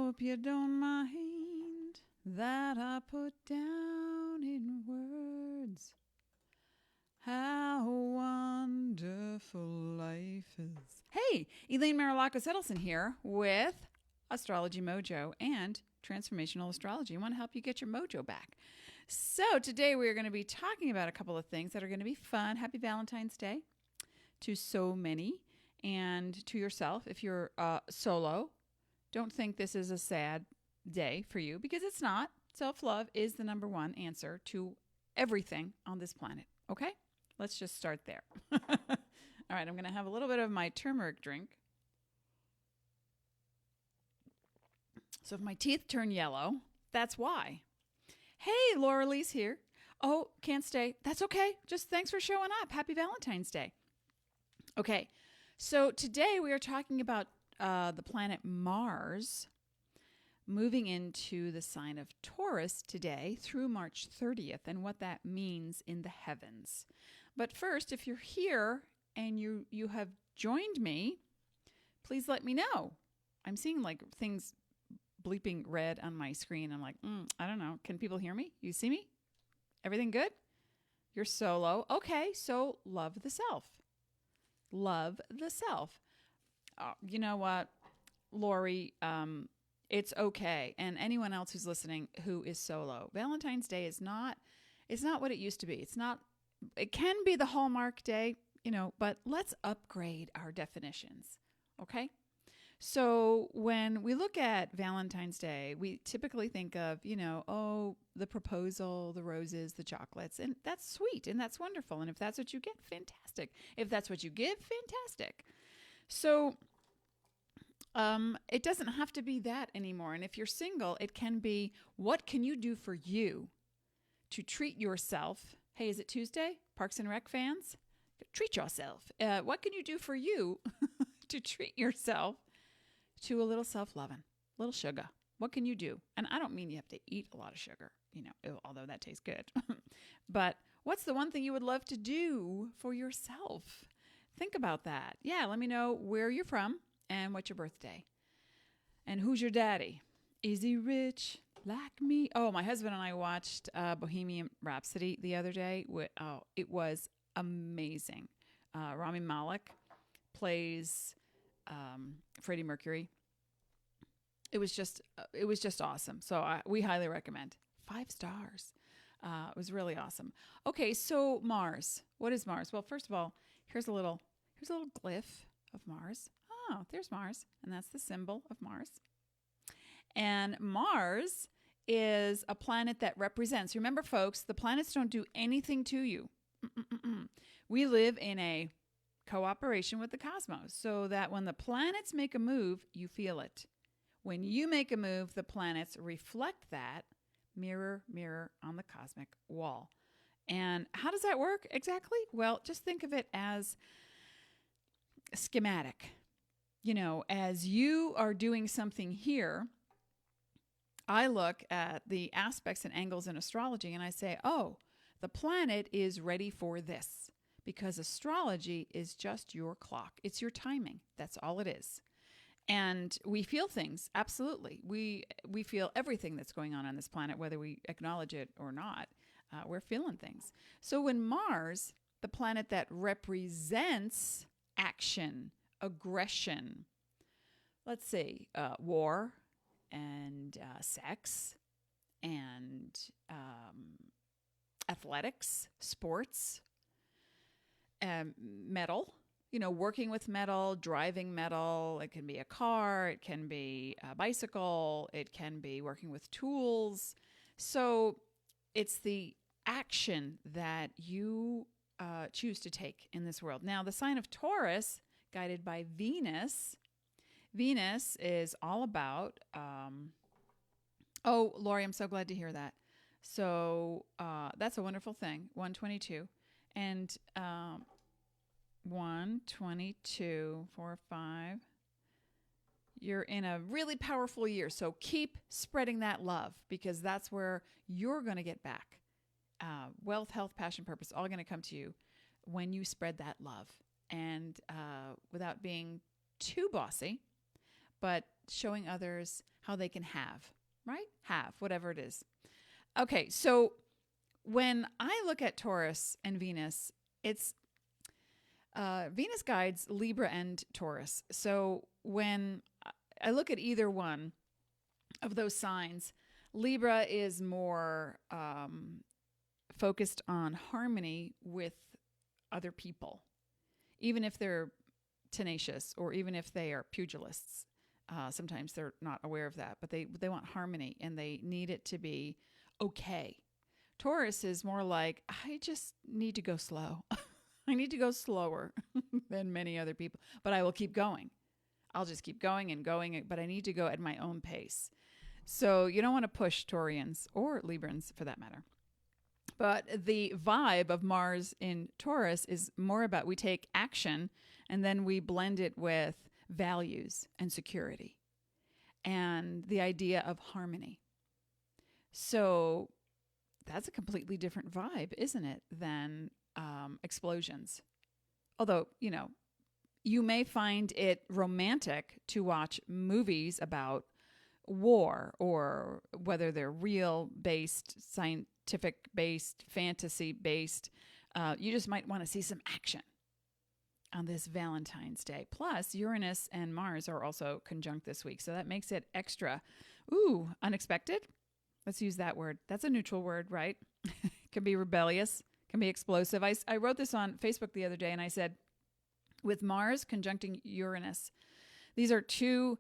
hope you don't mind that I put down in words how wonderful life is. Hey, Elaine Marolakos Edelson here with Astrology Mojo and Transformational Astrology. I want to help you get your mojo back. So today we are going to be talking about a couple of things that are going to be fun. Happy Valentine's Day to so many, and to yourself if you're solo. Don't think this is a sad day for you, because it's not. Self-love is the number one answer to everything on this planet. Okay? Let's just start there. All right, I'm going to have a little bit of my turmeric drink. So if my teeth turn yellow, that's why. Hey, Laura Lee's here. Oh, can't stay. That's okay. Just thanks for showing up. Happy Valentine's Day. Okay, so today we are talking about the planet Mars moving into the sign of Taurus today through March 30th and what that means in the heavens. But first, if you're here and you have joined me, please let me know. I'm seeing like things bleeping red on my screen. I'm like, I don't know. Can people hear me? You see me? Everything good? You're solo. Okay, so love the self. Love the self. You know what, Lori, it's okay. And anyone else who's listening who is solo, Valentine's Day is not, it's not what it used to be. It's not, it can be the Hallmark day, but let's upgrade our definitions. Okay. So when we look at Valentine's Day, we typically think of, the proposal, the roses, the chocolates, and that's sweet and that's wonderful. And if that's what you get, fantastic. If that's what you give, fantastic. So it doesn't have to be that anymore. And if you're single, it can be, what can you do for you to treat yourself? Hey, is it Tuesday? Parks and Rec fans? Treat yourself. What can you do for you to treat yourself to a little self-loving, a little sugar? What can you do? And I don't mean you have to eat a lot of sugar, although that tastes good. But what's the one thing you would love to do for yourself? Think about that. Yeah, let me know where you're from and what's your birthday. And who's your daddy? Is he rich like me? Oh, my husband and I watched Bohemian Rhapsody the other day. Oh, it was amazing. Rami Malek plays Freddie Mercury. It was just awesome. So we highly recommend. 5 stars. It was really awesome. Okay, so Mars. What is Mars? Well, first of all, here's a little glyph of Mars. Oh, there's Mars, and that's the symbol of Mars. And Mars is a planet that represents. Remember, folks, the planets don't do anything to you. We live in a cooperation with the cosmos, so that when the planets make a move, you feel it. When you make a move, the planets reflect that, mirror, mirror on the cosmic wall. And how does that work exactly? Well, just think of it as schematic. As you are doing something here, I look at the aspects and angles in astrology and I say, oh, the planet is ready for this, because astrology is just your clock. It's your timing. That's all it is. And we feel things. Absolutely. We feel everything that's going on this planet, whether we acknowledge it or not. We're feeling things. So when Mars, the planet that represents action, aggression, let's see, war and sex and athletics, sports, metal, working with metal, driving metal. It can be a car, it can be a bicycle, it can be working with tools. So it's the action that you choose to take in this world. Now, the sign of Taurus, guided by Venus. Venus is all about, oh, Lori, I'm so glad to hear that. So that's a wonderful thing, 122. And 1, 22, 4, 5. You're in a really powerful year. So keep spreading that love, because that's where you're going to get back. Wealth, health, passion, purpose, all going to come to you when you spread that love. And without being too bossy, but showing others how they can have, right? Have, whatever it is. Okay, so when I look at Taurus and Venus, it's Venus guides Libra and Taurus. So when I look at either one of those signs, Libra is more focused on harmony with other people, even if they're tenacious or even if they are pugilists. Sometimes they're not aware of that, but they want harmony and they need it to be okay. Taurus is more like, I just need to go slow. I need to go slower than many other people, but I will keep going. I'll just keep going and going, but I need to go at my own pace. So you don't want to push Taurians or Librans for that matter. But the vibe of Mars in Taurus is more about we take action and then we blend it with values and security and the idea of harmony. So that's a completely different vibe, isn't it, than explosions? Although, you may find it romantic to watch movies about war or whether they're real-based, scientific-based, fantasy-based. You just might want to see some action on this Valentine's Day. Plus, Uranus and Mars are also conjunct this week, so that makes it extra, unexpected. Let's use that word. That's a neutral word, right? Can be rebellious, can be explosive. I wrote this on Facebook the other day, and I said, with Mars conjuncting Uranus, these are two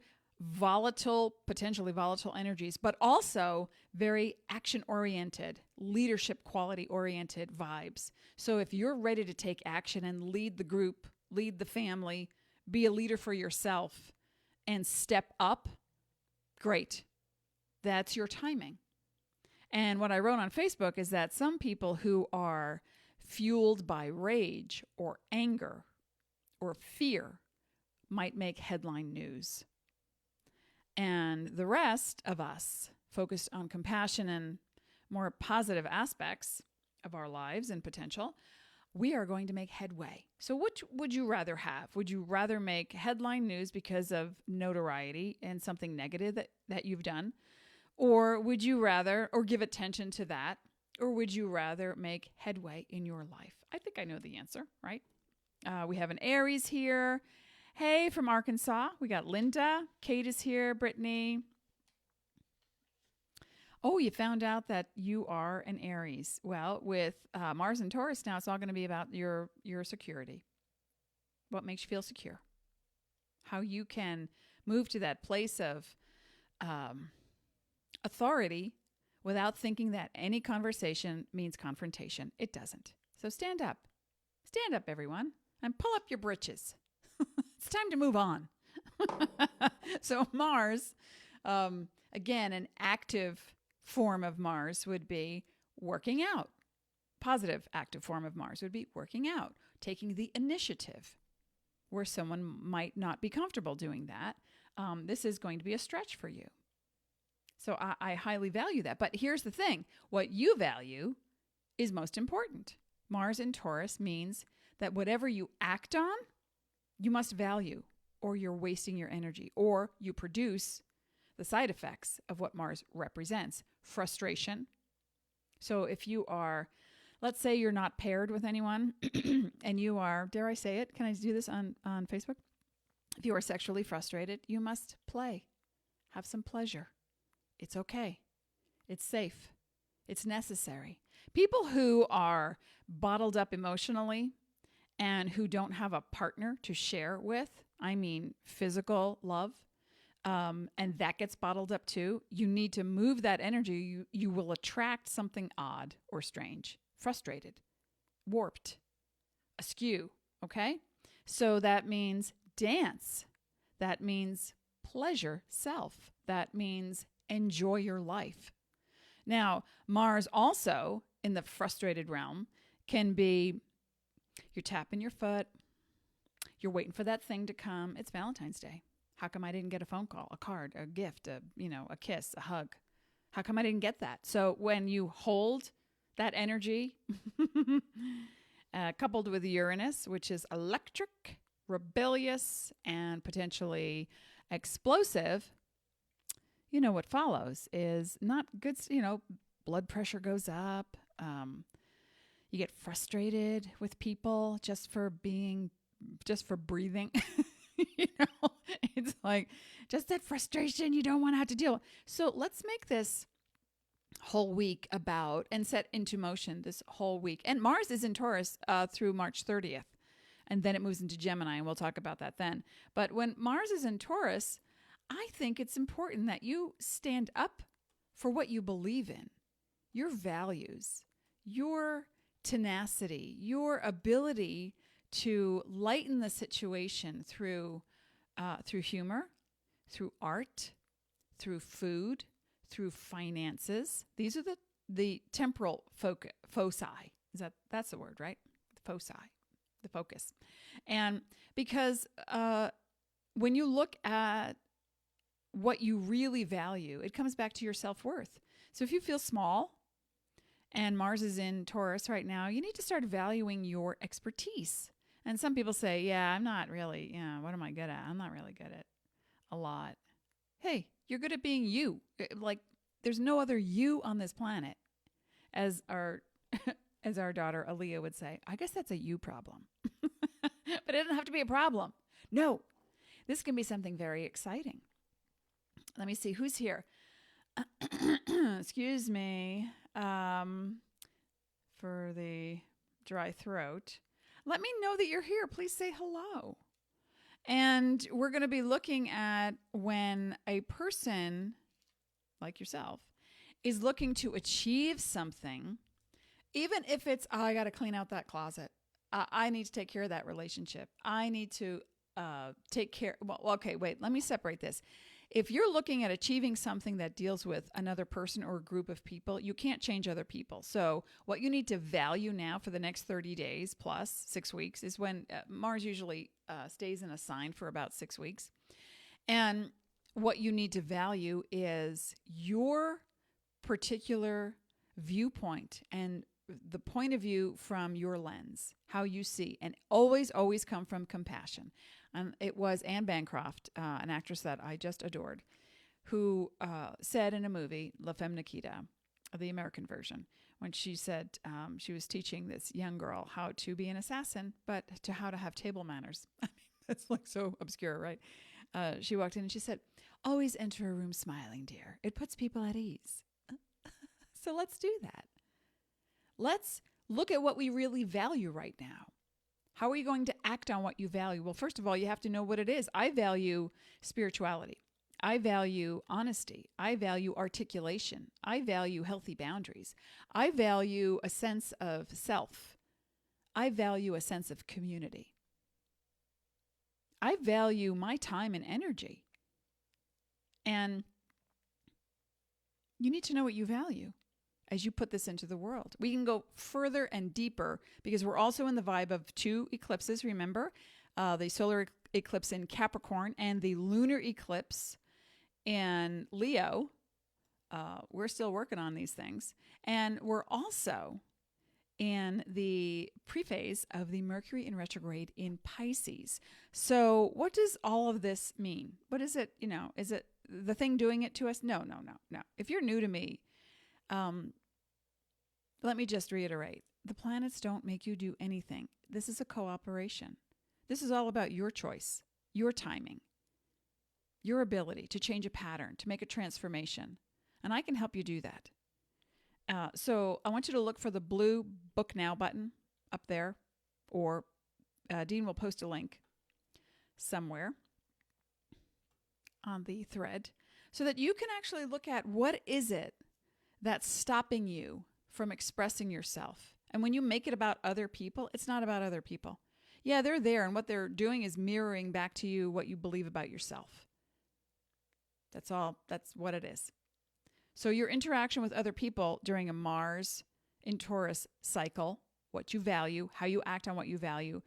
potentially volatile energies, but also very action-oriented, leadership quality-oriented vibes. So if you're ready to take action and lead the group, lead the family, be a leader for yourself, and step up, great. That's your timing. And what I wrote on Facebook is that some people who are fueled by rage or anger or fear might make headline news. And the rest of us, focused on compassion and more positive aspects of our lives and potential, we are going to make headway. So which would you rather have? Would you rather make headline news because of notoriety and something negative that you've done? Or would you rather, or give attention to that? Or would you rather make headway in your life? I think I know the answer, right? We have an Aries here. Hey, from Arkansas. We got Linda. Kate is here. Brittany. Oh, you found out that you are an Aries. Well, with Mars and Taurus now, it's all going to be about your security. What makes you feel secure? How you can move to that place of authority without thinking that any conversation means confrontation. It doesn't. So stand up. Stand up, everyone, and pull up your britches. It's time to move on. So Mars, again, an active form of Mars would be working out. Positive active form of Mars would be working out, taking the initiative where someone might not be comfortable doing that. This is going to be a stretch for you. So I highly value that. But here's the thing. What you value is most important. Mars in Taurus means that whatever you act on, you must value, or you're wasting your energy, or you produce the side effects of what Mars represents. Frustration. So if you are, let's say you're not paired with anyone and you are, dare I say it? Can I do this on Facebook? If you are sexually frustrated, you must play. Have some pleasure. It's okay. It's safe. It's necessary. People who are bottled up emotionally and who don't have a partner to share with, I mean physical love, and that gets bottled up too, you need to move that energy. You will attract something odd or strange, frustrated, warped, askew, okay? So that means dance. That means pleasure, self. That means enjoy your life. Now, Mars also, in the frustrated realm, can be you're tapping your foot, you're waiting for that thing to come. It's Valentine's Day. How come I didn't get a phone call, a card, a gift, a kiss, a hug? How come I didn't get that? So when you hold that energy, coupled with Uranus, which is electric, rebellious, and potentially explosive, what follows is not good. Blood pressure goes up. You get frustrated with people just for breathing. It's like just that frustration you don't want to have to deal with. So let's make this whole week about and set into motion this whole week. And Mars is in Taurus through March 30th. And then it moves into Gemini, and we'll talk about that then. But when Mars is in Taurus, I think it's important that you stand up for what you believe in, your values, your tenacity, your ability to lighten the situation through humor, through art, through food, through finances. These are the temporal foci. That's the word, right? The foci. The focus. And because when you look at what you really value, it comes back to your self-worth. So if you feel small and Mars is in Taurus right now, you need to start valuing your expertise. And some people say, yeah, I'm not really, what am I good at? I'm not really good at a lot. Hey, you're good at being you. Like, there's no other you on this planet, as our daughter Aaliyah would say. I guess that's a you problem. But it doesn't have to be a problem. No, this can be something very exciting. Let me see who's here. Excuse me for the dry throat. Let me know that you're here. Please say hello. And we're going to be looking at when a person like yourself is looking to achieve something, even if it's, I got to clean out that closet. I need to take care of that relationship. I need to take care. Well, okay, wait, let me separate this. If you're looking at achieving something that deals with another person or a group of people, you can't change other people. So what you need to value now for the next 30 days plus 6 weeks is when Mars usually stays in a sign for about 6 weeks. And what you need to value is your particular viewpoint and the point of view from your lens, how you see, and always come from compassion. It was Anne Bancroft, an actress that I just adored, who said in a movie, La Femme Nikita, the American version, when she said she was teaching this young girl how to be an assassin, but to how to have table manners. I mean, that's like so obscure, right? She walked in and she said, always enter a room smiling, dear. It puts people at ease. So let's do that. Let's look at what we really value right now. How are you going to act on what you value? Well, first of all, you have to know what it is. I value spirituality. I value honesty. I value articulation. I value healthy boundaries. I value a sense of self. I value a sense of community. I value my time and energy. And you need to know what you value as you put this into the world. We can go further and deeper because we're also in the vibe of 2 eclipses, remember? The solar eclipse in Capricorn and the lunar eclipse in Leo. We're still working on these things. And we're also in the prephase of the Mercury in retrograde in Pisces. So what does all of this mean? What is it? Is it the thing doing it to us? No. If you're new to me, let me just reiterate. The planets don't make you do anything. This is a cooperation. This is all about your choice, your timing, your ability to change a pattern, to make a transformation. And I can help you do that. So I want you to look for the blue Book Now button up there, or Dean will post a link somewhere on the thread so that you can actually look at what is it that's stopping you from expressing yourself. And when you make it about other people, it's not about other people. Yeah, they're there, and what they're doing is mirroring back to you what you believe about yourself. That's all. That's what it is. So your interaction with other people during a Mars in Taurus cycle, what you value, how you act on what you value,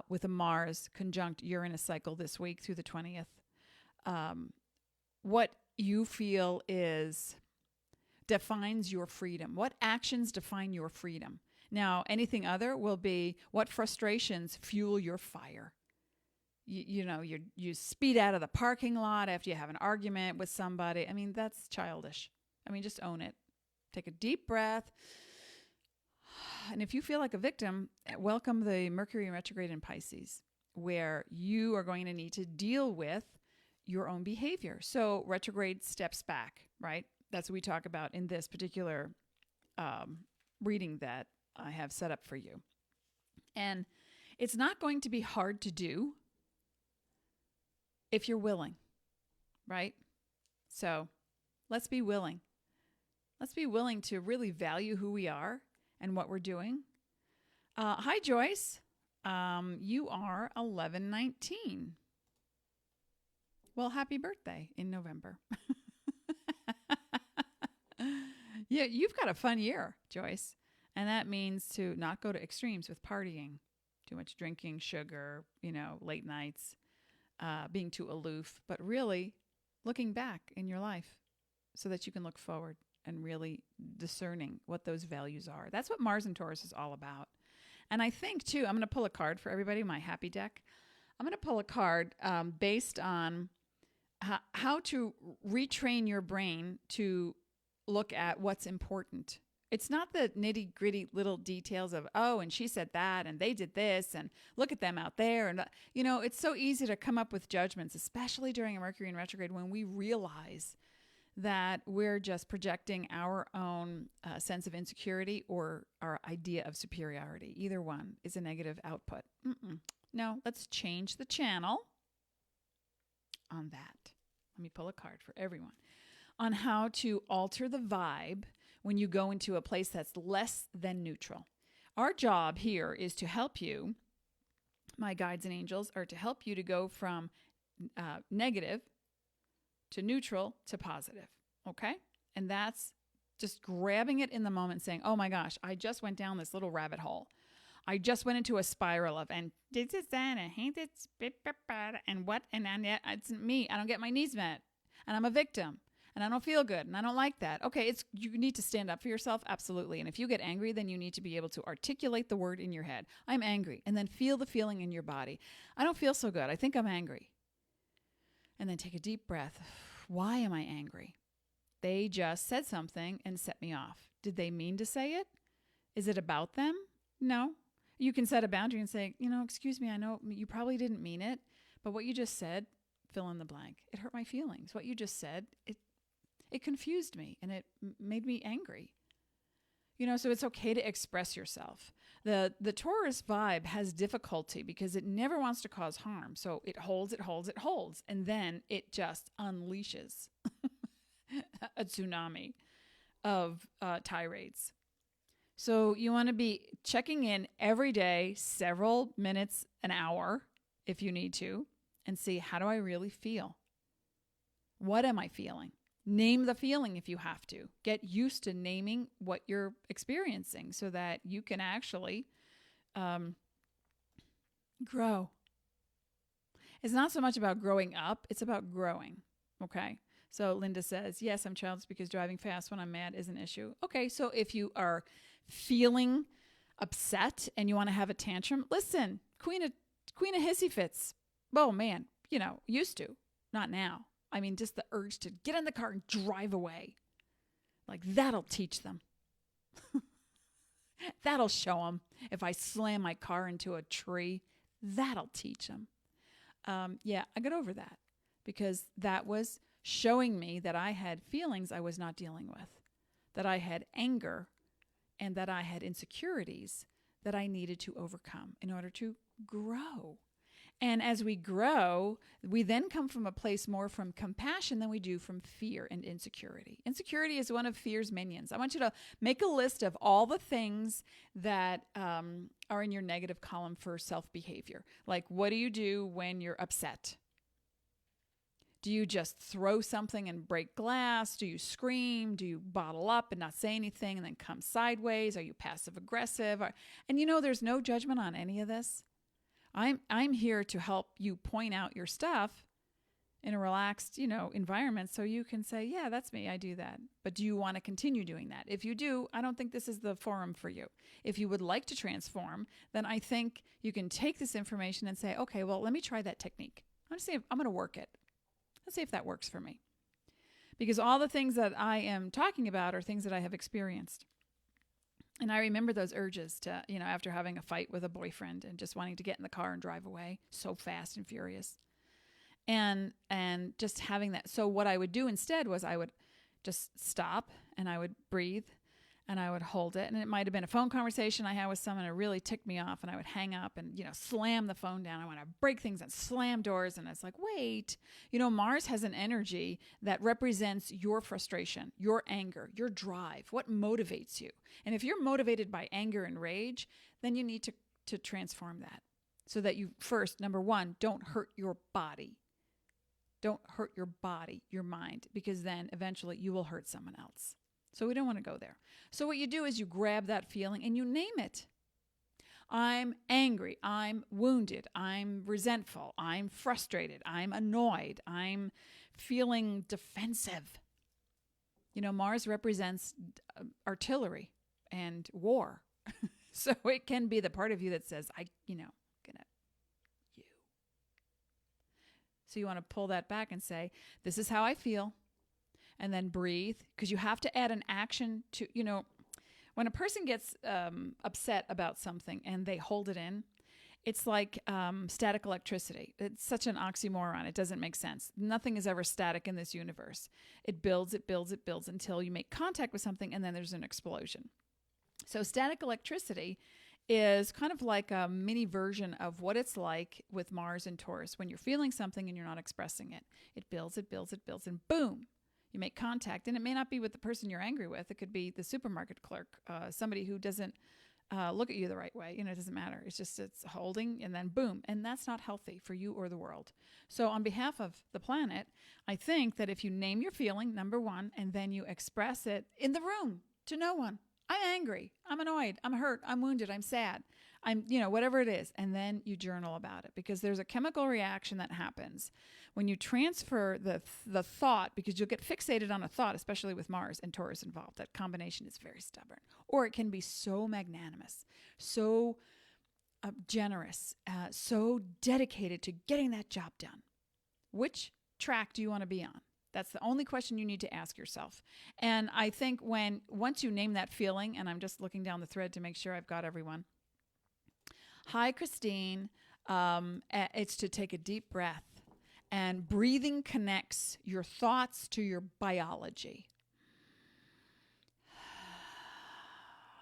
with a Mars conjunct Uranus cycle this week through the 20th, what you feel defines your freedom. What actions define your freedom? Now, anything other will be what frustrations fuel your fire. you speed out of the parking lot after you have an argument with somebody. I mean, that's childish. I mean, just own it. Take a deep breath. And if you feel like a victim, welcome the Mercury retrograde in Pisces, where you are going to need to deal with your own behavior. So retrograde steps back, right? That's what we talk about in this particular reading that I have set up for you. And it's not going to be hard to do if you're willing, right? So let's be willing. Let's be willing to really value who we are and what we're doing. Hi, Joyce. You are 1119. Well, happy birthday in November. Yeah, you've got a fun year, Joyce. And that means to not go to extremes with partying, too much drinking, sugar, late nights, being too aloof, but really looking back in your life so that you can look forward and really discerning what those values are. That's what Mars and Taurus is all about. And I think, too, I'm going to pull a card for everybody, my happy deck. I'm going to pull a card based on how to retrain your brain to look at what's important. It's not the nitty gritty little details of, oh, and she said that, and they did this, and look at them out there. And, it's so easy to come up with judgments, especially during a Mercury in retrograde, when we realize that we're just projecting our own sense of insecurity or our idea of superiority. Either one is a negative output. No, let's change the channel on that. Let me pull a card for everyone on how to alter the vibe when you go into a place that's less than neutral. Our job here is to help you, my guides and angels, are to help you to go from negative to neutral to positive, okay? And that's just grabbing it in the moment, saying, oh my gosh, I just went down this little rabbit hole. I just went into a spiral of, and this is that, and hate this, and what, and it's me. I don't get my needs met, and I'm a victim, and I don't feel good, and I don't like that. Okay, you need to stand up for yourself, absolutely. And if you get angry, then you need to be able to articulate the word in your head. I'm angry, and then feel the feeling in your body. I don't feel so good. I think I'm angry. And then take a deep breath. Why am I angry? They just said something and set me off. Did they mean to say it? Is it about them? No. You can set a boundary and say, excuse me, I know you probably didn't mean it, but what you just said, fill in the blank. It hurt my feelings. What you just said, it confused me and it made me angry. So it's okay to express yourself. The Taurus vibe has difficulty because it never wants to cause harm. So it holds, and then it just unleashes a tsunami of tirades. So you want to be checking in every day, several minutes, an hour, if you need to, and see, how do I really feel? What am I feeling? Name the feeling if you have to. Get used to naming what you're experiencing so that you can actually grow. It's not so much about growing up, it's about growing, okay? So Linda says, yes, I'm childish because driving fast when I'm mad is an issue. Okay, so if you are feeling upset and you want to have a tantrum, listen, queen of hissy fits. Oh, man, used to, not now. I mean, just the urge to get in the car and drive away. Like, that'll teach them. That'll show them. If I slam my car into a tree, that'll teach them. I got over that because that was showing me that I had feelings I was not dealing with, that I had anger, and that I had insecurities that I needed to overcome in order to grow. And as we grow, we then come from a place more from compassion than we do from fear and insecurity. Insecurity is one of fear's minions. I want you to make a list of all the things that are in your negative column for self-behavior. Like, what do you do when you're upset? Do you just throw something and break glass? Do you scream? Do you bottle up and not say anything and then come sideways? Are you passive aggressive? And there's no judgment on any of this. I'm here to help you point out your stuff in a relaxed, environment, so you can say, yeah, that's me. I do that. But do you want to continue doing that? If you do, I don't think this is the forum for you. If you would like to transform, then I think you can take this information and say, okay, well, let me try that technique. I'm going to work it. Let's see if that works for me. Because all the things that I am talking about are things that I have experienced. And I remember those urges to, after having a fight with a boyfriend and just wanting to get in the car and drive away so fast and furious. And just having that. So what I would do instead was I would just stop and I would breathe and I would hold it. And it might have been a phone conversation I had with someone that really ticked me off, and I would hang up and, slam the phone down. I want to break things and slam doors. And it's like, wait, Mars has an energy that represents your frustration, your anger, your drive, what motivates you. And if you're motivated by anger and rage, then you need to transform that so that you first, number one, don't hurt your body. Don't hurt your body, your mind, because then eventually you will hurt someone else. So we don't want to go there. So what you do is you grab that feeling and you name it. I'm angry. I'm wounded. I'm resentful. I'm frustrated. I'm annoyed. I'm feeling defensive. Mars represents artillery and war. So it can be the part of you that says, gonna you. So you want to pull that back and say, this is how I feel. And then breathe, because you have to add an action to, when a person gets upset about something and they hold it in, it's like static electricity. It's such an oxymoron. It doesn't make sense. Nothing is ever static in this universe. It builds until you make contact with something and then there's an explosion. So static electricity is kind of like a mini version of what it's like with Mars and Taurus. When you're feeling something and you're not expressing it, it builds, and boom. You make contact, and it may not be with the person you're angry with. It could be the supermarket clerk, somebody who doesn't look at you the right way. It doesn't matter. It's holding, and then boom. And that's not healthy for you or the world. So on behalf of the planet, I think that if you name your feeling, number one, and then you express it in the room to no one. I'm angry. I'm annoyed. I'm hurt. I'm wounded. I'm sad. I'm, whatever it is. And then you journal about it, because there's a chemical reaction that happens when you transfer the thought, because you'll get fixated on a thought, especially with Mars and Taurus involved. That combination is very stubborn. Or it can be so magnanimous, so generous, so dedicated to getting that job done. Which track do you want to be on? That's the only question you need to ask yourself. And I think once you name that feeling, and I'm just looking down the thread to make sure I've got everyone. Hi, Christine. It's to take a deep breath. And breathing connects your thoughts to your biology.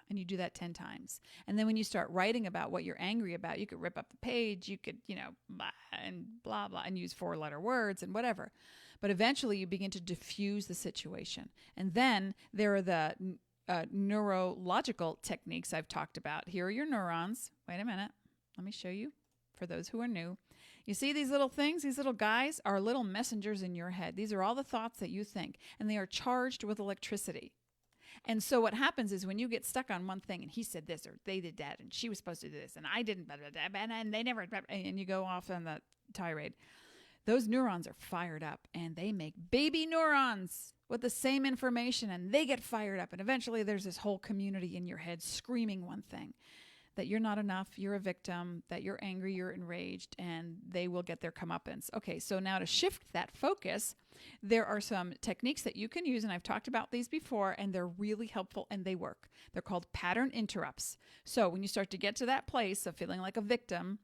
And you do that 10 times. And then when you start writing about what you're angry about, you could rip up the page, you could, and blah, blah, and use 4-letter words and whatever. But eventually you begin to diffuse the situation. And then there are the neurological techniques I've talked about. Here are your neurons. Wait a minute. Let me show you for those who are new. You see these little things? These little guys are little messengers in your head. These are all the thoughts that you think, and they are charged with electricity. And so what happens is when you get stuck on one thing, and he said this, or they did that, and she was supposed to do this, and I didn't, and they never, and you go off on the tirade, those neurons are fired up, and they make baby neurons with the same information, and they get fired up. And eventually there's this whole community in your head screaming one thing, that you're not enough, you're a victim, that you're angry, you're enraged, and they will get their comeuppance. Okay, so now to shift that focus, there are some techniques that you can use, and I've talked about these before, and they're really helpful, and they work. They're called pattern interrupts. So when you start to get to that place of feeling like a victim,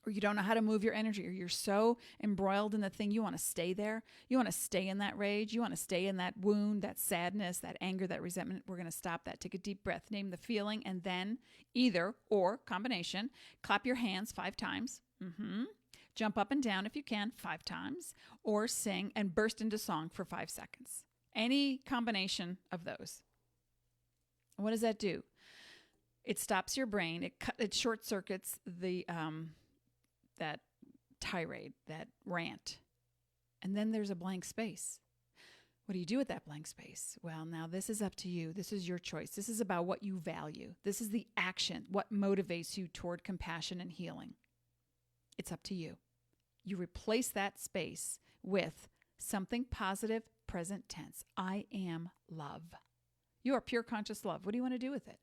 or you don't know how to move your energy, or you're so embroiled in the thing, you want to stay there. You want to stay in that rage. You want to stay in that wound, that sadness, that anger, that resentment. We're going to stop that. Take a deep breath. Name the feeling, and then either or combination, clap your hands 5 times. Jump up and down if you can 5 times, or sing and burst into song for 5 seconds. Any combination of those. What does that do? It stops your brain. It short circuits the that tirade, that rant. And then there's a blank space. What do you do with that blank space? Well, now this is up to you. This is your choice. This is about what you value. This is the action, what motivates you toward compassion and healing. It's up to you. You replace that space with something positive, present tense. I am love. You are pure conscious love. What do you want to do with it?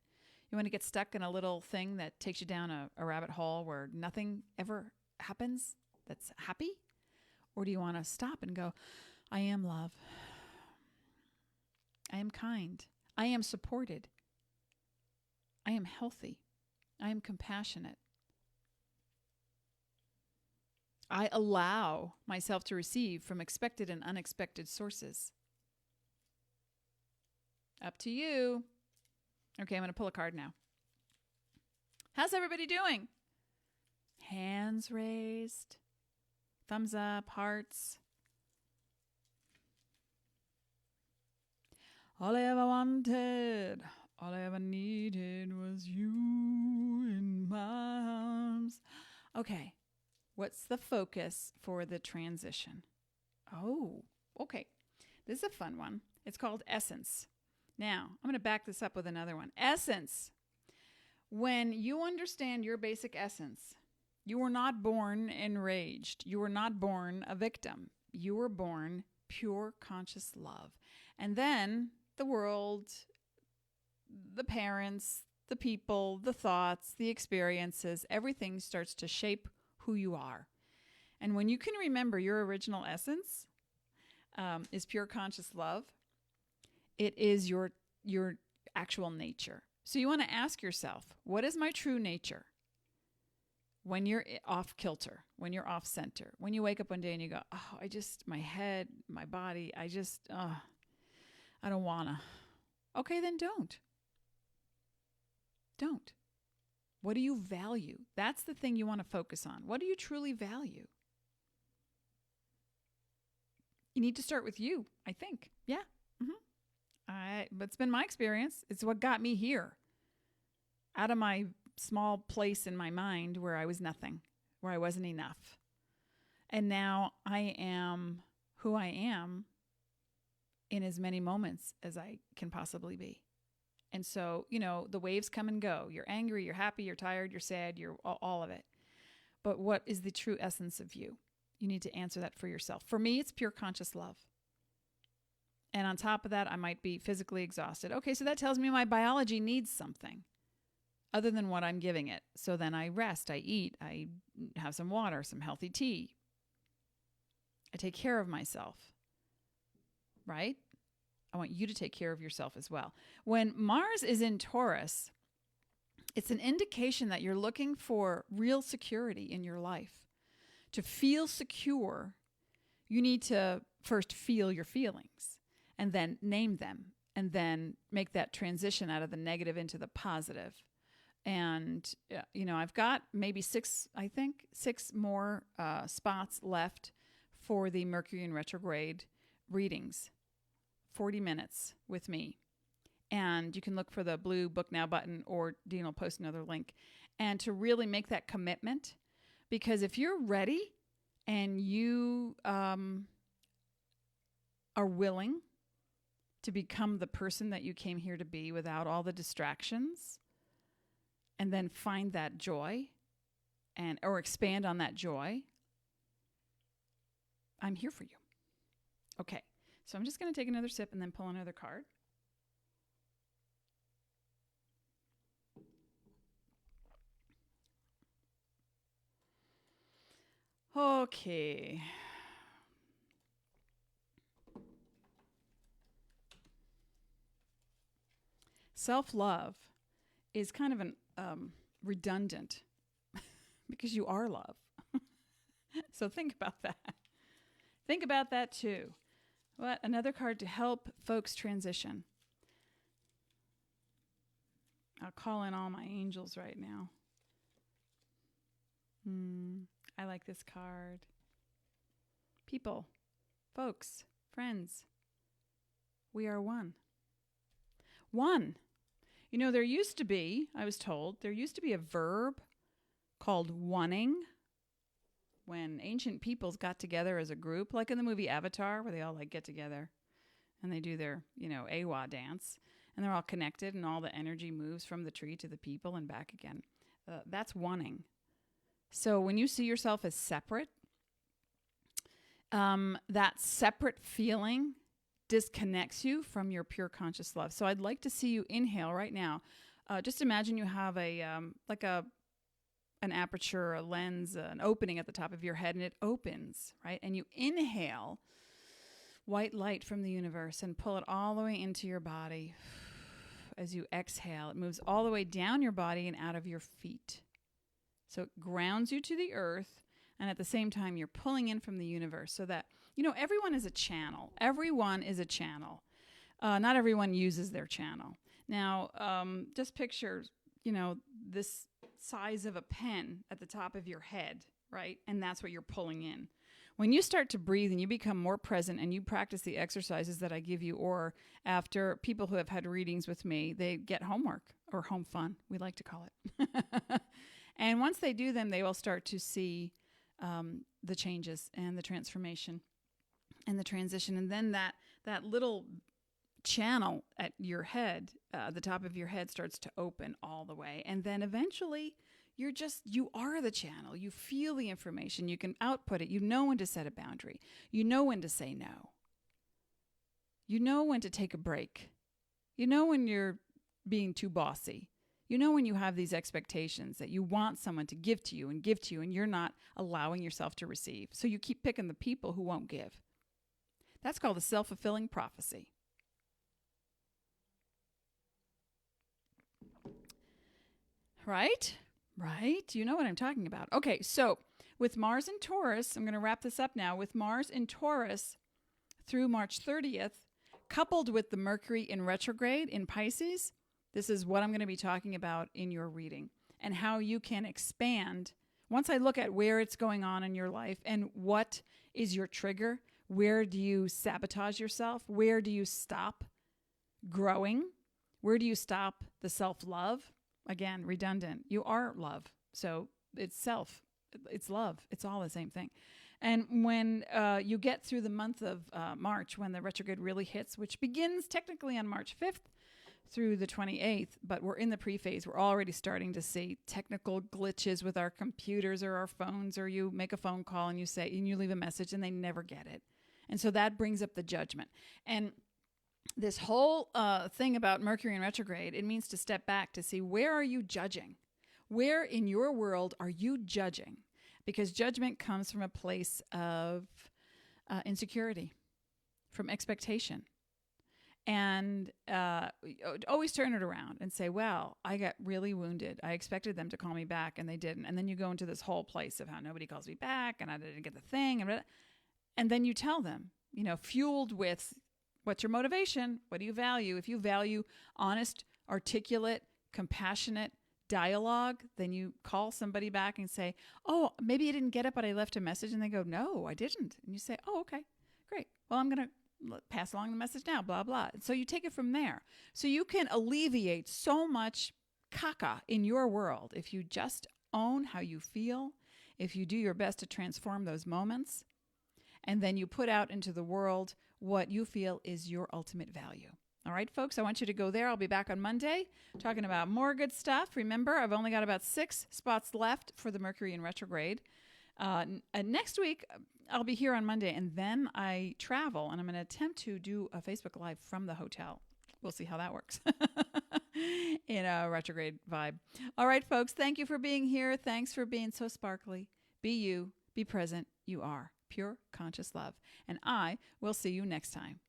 You want to get stuck in a little thing that takes you down a rabbit hole where nothing ever happens that's happy? Or do you want to stop and go, I am love. I am kind. I am supported. I am healthy. I am compassionate. I allow myself to receive from expected and unexpected sources. Up to you. Okay, I'm going to pull a card now. How's everybody doing? Hands raised. Thumbs up, hearts. All I ever wanted, all I ever needed was you in my arms. Okay, what's the focus for the transition? Oh, okay. This is a fun one. It's called Essence. Now, I'm going to back this up with another one. Essence. When you understand your basic essence, you were not born enraged. You were not born a victim. You were born pure conscious love. And then the world, the parents, the people, the thoughts, the experiences, everything starts to shape who you are. And when you can remember your original essence is pure conscious love, it is your actual nature. So you want to ask yourself, what is my true nature? When you're off kilter, when you're off center, when you wake up one day and you go, oh, my head, my body, I don't wanna. Okay, then don't. Don't. What do you value? That's the thing you want to focus on. What do you truly value? You need to start with you, I think. Yeah. But it's been my experience. It's what got me here. Out of my small place in my mind where I was nothing, where I wasn't enough. And now I am who I am in as many moments as I can possibly be. And so, the waves come and go. You're angry, you're happy, you're tired, you're sad, you're all of it. But what is the true essence of you? You need to answer that for yourself. For me, it's pure conscious love. And on top of that, I might be physically exhausted. Okay, so that tells me my biology needs something other than what I'm giving it. So then I rest, I eat, I have some water, some healthy tea. I take care of myself, right? I want you to take care of yourself as well. When Mars is in Taurus, it's an indication that you're looking for real security in your life. To feel secure, you need to first feel your feelings and then name them and then make that transition out of the negative into the positive. And, I've got maybe six more spots left for the Mercury in retrograde readings. 40 minutes with me. And you can look for the blue Book Now button, or Dean will post another link. And to really make that commitment, because if you're ready and you are willing to become the person that you came here to be without all the distractions, and then find that joy or expand on that joy, I'm here for you. Okay. So I'm just going to take another sip and then pull another card. Okay. Self-love is kind of an redundant because you are love. So think about that. Think about that too. What? Another card to help folks transition. I'll call in all my angels right now. I like this card. People, folks, friends, we are one. One. There used to be, I was told, a verb called wanting. When ancient peoples got together as a group, like in the movie Avatar, where they all get together and they do their, AWA dance, and they're all connected and all the energy moves from the tree to the people and back again. That's wanting. So when you see yourself as separate, that separate feeling disconnects you from your pure conscious love. So I'd like to see you inhale right now. Just imagine you have an aperture, a lens, an opening at the top of your head, and it opens, right? And you inhale white light from the universe and pull it all the way into your body. As you exhale, it moves all the way down your body and out of your feet. So it grounds you to the earth, and at the same time, you're pulling in from the universe so that, everyone is a channel. Everyone is a channel. Not everyone uses their channel. Now, just picture, this size of a pen at the top of your head, right? And that's what you're pulling in. When you start to breathe and you become more present and you practice the exercises that I give you, or after people who have had readings with me, they get homework or home fun, we like to call it. And once they do them, they will start to see the changes and the transformation and the transition. And then that little channel at your head, the top of your head, starts to open all the way. And then eventually you are the channel. You feel the information. You can output it. You know when to set a boundary. You know when to say no. You know when to take a break. You know when you're being too bossy. You know when you have these expectations that you want someone to give to you, and you're not allowing yourself to receive. So you keep picking the people who won't give. That's called a self-fulfilling prophecy. Right? You know what I'm talking about. Okay, so with Mars in Taurus, I'm going to wrap this up now. With Mars in Taurus through March 30th, coupled with the Mercury in retrograde in Pisces, this is what I'm going to be talking about in your reading and how you can expand. Once I look at where it's going on in your life and what is your trigger, where do you sabotage yourself? Where do you stop growing? Where do you stop the self-love? Again, redundant. You are love. So it's self. It's love. It's all the same thing. And when you get through the month of March, when the retrograde really hits, which begins technically on March 5th, through the 28th, but we're in the pre-phase. We're already starting to see technical glitches with our computers or our phones, or you make a phone call and you leave a message and they never get it. And so that brings up the judgment. And this whole thing about Mercury in retrograde, it means to step back to see, where are you judging? Where in your world are you judging? Because judgment comes from a place of insecurity, from expectation. And always turn it around and say, well, I got really wounded. I expected them to call me back and they didn't. And then you go into this whole place of how nobody calls me back and I didn't get the thing. And then you tell them, fueled with, what's your motivation? What do you value? If you value honest, articulate, compassionate dialogue, then you call somebody back and say, oh, maybe I didn't get it, but I left a message. And they go, no, I didn't. And you say, oh, okay, great. Well, I'm going to pass along the message now, blah, blah. So you take it from there. So you can alleviate so much caca in your world if you just own how you feel, if you do your best to transform those moments, and then you put out into the world what you feel is your ultimate value. All right, folks, I want you to go there. I'll be back on Monday talking about more good stuff. Remember, I've only got about 6 spots left for the Mercury in retrograde. Next week, I'll be here on Monday, and then I travel, and I'm going to attempt to do a Facebook Live from the hotel. We'll see how that works in a retrograde vibe. All right, folks, thank you for being here. Thanks for being so sparkly. Be you. Be present. You are pure conscious love. And I will see you next time.